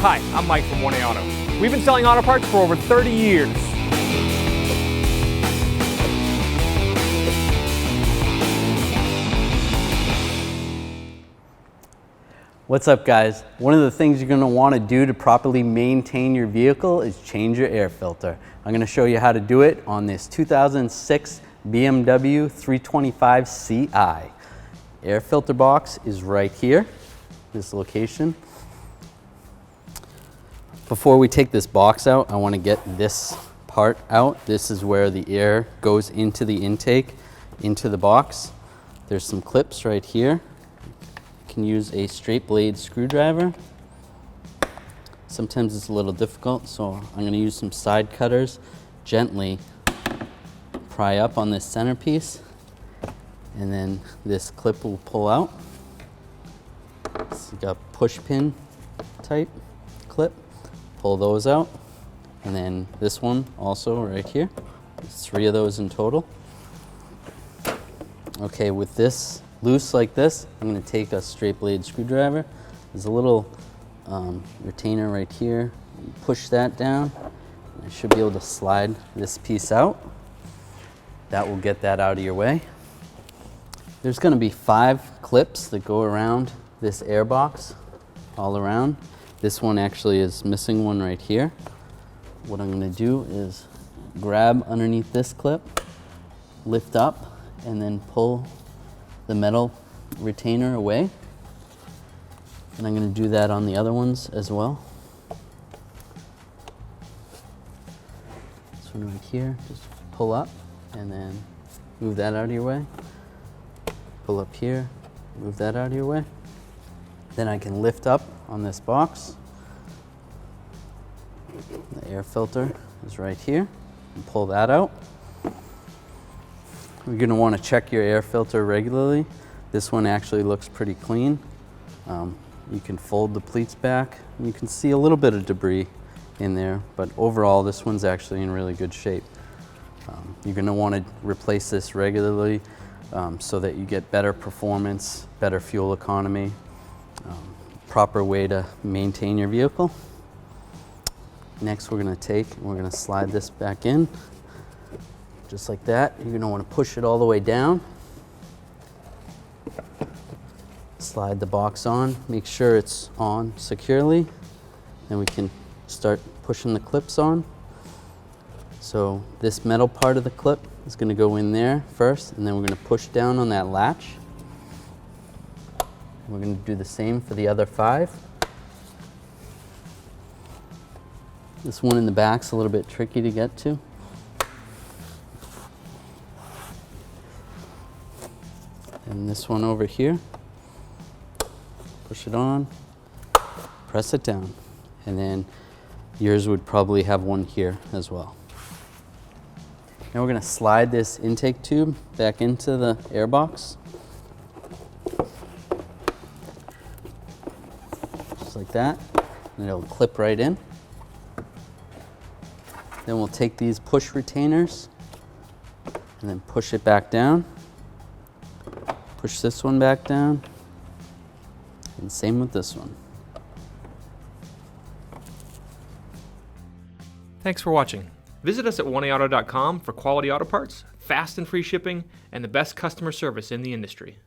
Hi, I'm Mike from 1A Auto. We've been selling auto parts for over 30 years. What's up, guys? One of the things you're going to want to do to properly maintain your vehicle is change your air filter. I'm going to show you how to do it on this 2006 BMW 325 Ci. Air filter box is right here, this location. Before we take this box out, I want to get this part out. This is where the air goes into the intake, into the box. There's some clips right here. You can use a straight blade screwdriver. Sometimes it's a little difficult, so I'm going to use some side cutters. Gently pry up on this centerpiece, and then this clip will pull out. It's like a push pin type clip. Pull those out, and then this one also right here. There's 3 of those in total. Okay, with this loose like this, I'm going to take a straight blade screwdriver. There's a little retainer right here. Push that down. I should be able to slide this piece out. That will get that out of your way. There's going to be 5 clips that go around this air box, all around. This one actually is missing one right here. What I'm going to do is grab underneath this clip, lift up, and then pull the metal retainer away. And I'm going to do that on the other ones as well. This one right here, just pull up and then move that out of your way. Pull up here, move that out of your way. Then I can lift up on this box. The air filter is right here, and pull that out. You're going to want to check your air filter regularly. This one actually looks pretty clean. You can fold the pleats back, and you can see a little bit of debris in there, but overall this one's actually in really good shape. You're going to want to replace this regularly so that you get better performance, better fuel economy, proper way to maintain your vehicle. Next we're going to slide this back in, just like that. You're going to want to push it all the way down. Slide the box on, make sure it's on securely. Then we can start pushing the clips on. So this metal part of the clip is going to go in there first, and then we're going to push down on that latch. We're going to do the same for the other 5. This one in the back's a little bit tricky to get to. And this one over here, push it on, press it down, and then yours would probably have one here as well. Now we're going to slide this intake tube back into the air box. Just like that, and it'll clip right in. Then we'll take these push retainers and then push it back down. Push this one back down, and same with this one. Thanks for watching. Visit us at 1AAuto.com for quality auto parts, fast and free shipping, and the best customer service in the industry.